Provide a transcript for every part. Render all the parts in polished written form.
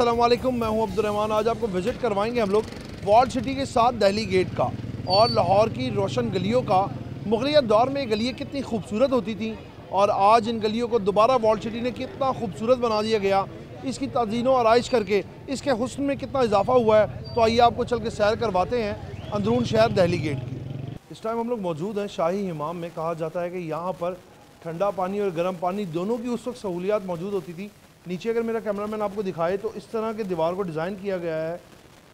अस्सलाम वालेकुम, मैं हूं अब्दुर्रहमान। आज आपको विज़िट करवाएंगे हम लोग वॉल्ड सिटी के साथ दिल्ली गेट का और लाहौर की रोशन गलियों का। मुग़लिया दौर में गलियाँ कितनी खूबसूरत होती थी और आज इन गलियों को दोबारा वॉल्ड सिटी ने कितना खूबसूरत बना दिया गया। इसकी तज़ीन व आराइश करके इसके हुस्न में कितना इजाफा हुआ है। तो आइए आपको चल के सैर करवाते हैं अंदरून शहर दिल्ली गेट की। इस टाइम हम लोग मौजूद हैं शाही इमाम में। कहा जाता है कि यहाँ पर ठंडा पानी और गर्म पानी दोनों की उस वक्त सहूलियात मौजूद होती थी। नीचे अगर मेरा कैमरामैन आपको दिखाए तो इस तरह के दीवार को डिज़ाइन किया गया है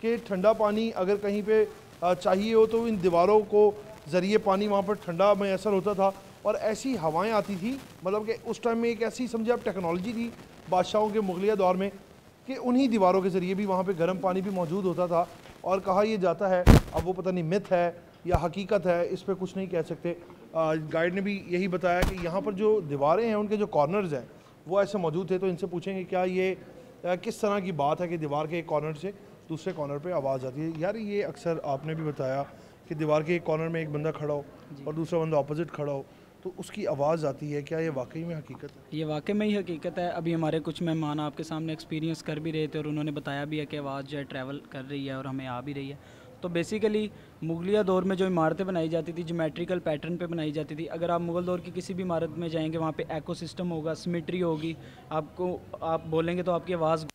कि ठंडा पानी अगर कहीं पे चाहिए हो तो इन दीवारों को ज़रिए पानी वहाँ पर ठंडा मैसर होता था और ऐसी हवाएं आती थी। मतलब कि उस टाइम में एक ऐसी समझे आप टेक्नोलॉजी थी बादशाहों के मुग़लिया दौर में कि उन्हीं दीवारों के ज़रिए भी वहाँ पर गर्म पानी भी मौजूद होता था। और कहा यह जाता है, अब वो पता नहीं मिथ है या हकीकत है, इस पर कुछ नहीं कह सकते। गाइड ने भी यही बताया कि यहाँ पर जो दीवारें हैं उनके जो कॉर्नर्स हैं वो ऐसे मौजूद थे। तो इनसे पूछेंगे क्या ये किस तरह की बात है कि दीवार के एक कॉर्नर से दूसरे कॉर्नर पे आवाज़ आती है। यार ये अक्सर आपने भी बताया कि दीवार के एक कॉर्नर में एक बंदा खड़ा हो और दूसरा बंदा अपोजिट खड़ा हो तो उसकी आवाज़ आती है, क्या ये वाकई में हकीकत है? ये वाकई में ही हकीकत है। अभी हमारे कुछ मेहमान आपके सामने एक्सपीरियंस कर भी रहे थे और उन्होंने बताया भी है कि आवाज़ जो है ट्रैवल कर रही है और हमें आ भी रही है। तो बेसिकली मुगलिया दौर में जो इमारतें बनाई जाती थी ज्योमेट्रिकल पैटर्न पे बनाई जाती थी। अगर आप मुग़ल दौर की किसी भी इमारत में जाएंगे वहाँ पे इकोसिस्टम होगा, सिमेट्री होगी, आपको आप बोलेंगे तो आपकी आवाज़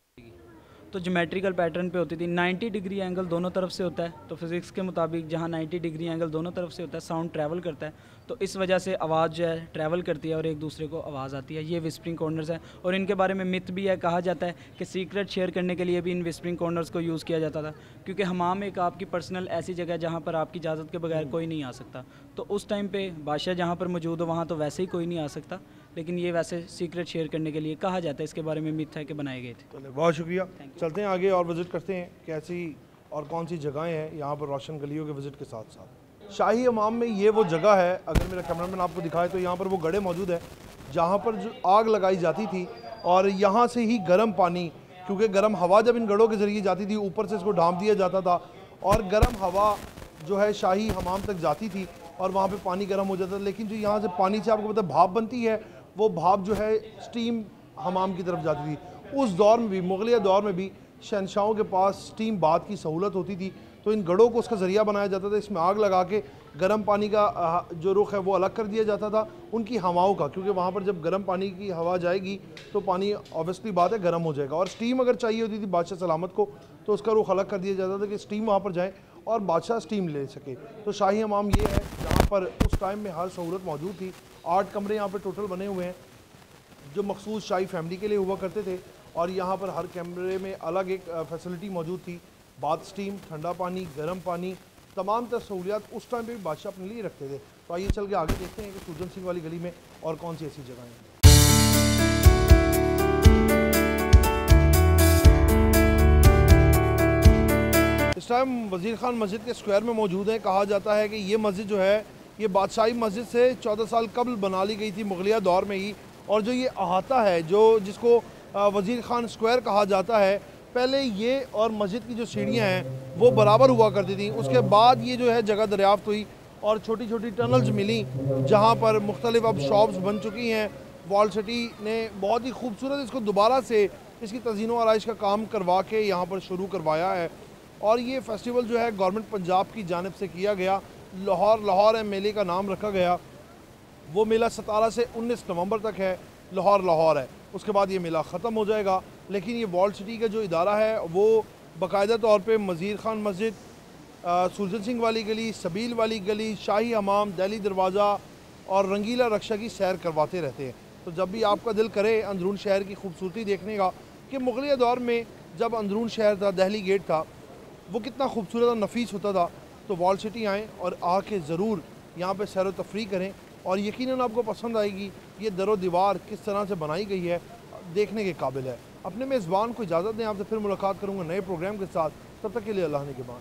तो ज्योमेट्रिकल पैटर्न पे होती थी। 90 डिग्री एंगल दोनों तरफ से होता है। तो फिज़िक्स के मुताबिक जहाँ 90 डिग्री एंगल दोनों तरफ से होता है साउंड ट्रैवल करता है। तो इस वजह से आवाज़ जो है ट्रैवल करती है और एक दूसरे को आवाज़ आती है। ये विस्परिंग कॉर्नर्स हैं और इनके बारे में मिथ भी है। कहा जाता है कि सीक्रेट शेयर करने के लिए भी इन विस्परिंग कॉर्नर्स को यूज़ किया जाता था, क्योंकि हमाम एक आपकी पर्सनल ऐसी जगह है जहाँ पर आपकी इजाज़त के बगैर कोई नहीं आ सकता। तो उस टाइम पे बादशाह जहाँ पर मौजूद हो वहाँ तो वैसे ही कोई नहीं आ सकता, लेकिन ये वैसे सीक्रेट शेयर करने के लिए कहा जाता है। इसके बारे में मिथ है कि बनाए गए थे। चलिए बहुत शुक्रिया। चलते हैं आगे और विज़िट करते हैं कैसी और कौन सी जगहें हैं यहाँ पर रोशन गलियों के विज़िट के साथ साथ। शाही इमाम में ये वो जगह है, अगर मेरा कैमरामैन आपको दिखाए तो यहाँ पर वो गड्ढे मौजूद है जहाँ पर जो आग लगाई जाती थी और यहाँ से ही गर्म पानी, क्योंकि गर्म हवा जब इन गढ़ों के ज़रिए जाती थी ऊपर से इसको ढाँप दिया जाता था और गर्म हवा जो है शाही हमाम तक जाती थी और वहाँ पे पानी गर्म हो जाता था। लेकिन जो यहाँ से पानी से आपको पता भाप बनती है, वो भाप जो है स्टीम हमाम की तरफ जाती थी। उस दौर में भी, मुग़लिया दौर में भी शहनशाहों के पास स्टीम बाथ की सहूलत होती थी, तो इन गढ़ों को उसका ज़रिया बनाया जाता था। इसमें आग लगा के गर्म पानी का जो रुख है वो अलग कर दिया जाता था उनकी हवाओं का, क्योंकि वहाँ पर जब गर्म पानी की हवा जाएगी तो पानी ऑब्वियसली बात है गर्म हो जाएगा। और स्टीम अगर चाहिए होती थी बादशाह सलामत को तो उसका रुख अलग कर दिया जाता था कि स्टीम वहाँ पर जाए और बादशाह स्टीम ले सके। तो शाही हमाम ये है जहाँ पर उस टाइम में हर सहूलत मौजूद थी। 8 कमरे यहाँ पर टोटल बने हुए हैं जो मखसूस शाही फैमिली के लिए हुआ करते थे और यहाँ पर हर कमरे में अलग एक फैसिलिटी मौजूद थी। बाथ स्टीम, ठंडा पानी, गर्म पानी, तमाम तर सहूलियात उस टाइम पे भी बादशाह अपने लिए रखते थे। तो आइए चल के आगे देखते हैं कि सूजन सिंह वाली गली में और कौन सी ऐसी जगह हैं। इस टाइम वज़ीर खान मस्जिद के स्क्वायर में मौजूद है। कहा जाता है कि ये मस्जिद जो है ये बादशाही मस्जिद से 14 साल कबल बना ली गई थी मुग़लिया दौर में ही। और जो ये अहाता है जो जिसको वज़ीर खान स्क्वायर कहा जाता है, पहले ये और मस्जिद की जो सीढ़ियाँ हैं वो बराबर हुआ करती थी। उसके बाद ये जो है जगह दरियाफ्त हुई और छोटी छोटी टनल्स मिली जहाँ पर मुख्तलिफ अब शॉप्स बन चुकी हैं। वॉल्ड सिटी ने बहुत ही खूबसूरत इसको दोबारा से इसकी तज़ीन व आराइश का काम करवा के यहाँ पर शुरू करवाया है। और ये फेस्टिवल जो है गवर्नमेंट पंजाब की जानिब से किया गया। लाहौर है मेले का नाम रखा गया। वो मेला 17 से 19 नवंबर तक है। लाहौर है, उसके बाद ये मेला ख़त्म हो जाएगा। लेकिन ये वॉल्ड सिटी का जो इदारा है वो बाकायदा तौर पे वज़ीर खान मस्जिद, सूजन सिंह वाली गली, सबील वाली गली, शाही हमाम, दिल्ली दरवाज़ा और रंगीला रक्षा की सैर करवाते रहते हैं। तो जब भी आपका दिल करे अंदरून शहर की खूबसूरती देखने का कि मुग़लिया दौर में जब अंदरून शहर था, दिल्ली गेट था, वो कितना खूबसूरत और नफीस होता था, तो वॉल्ड सिटी आएँ और आके ज़रूर यहाँ पे सैर व तफरी करें और यकीनन आपको पसंद आएगी। ये दरो दीवार किस तरह से बनाई गई है देखने के काबिल है। अपने मेज़बान को इजाज़त दें, आपसे फिर मुलाकात करूँगा नए प्रोग्राम के साथ। तब तक के लिए अल्लाह ने के बाद।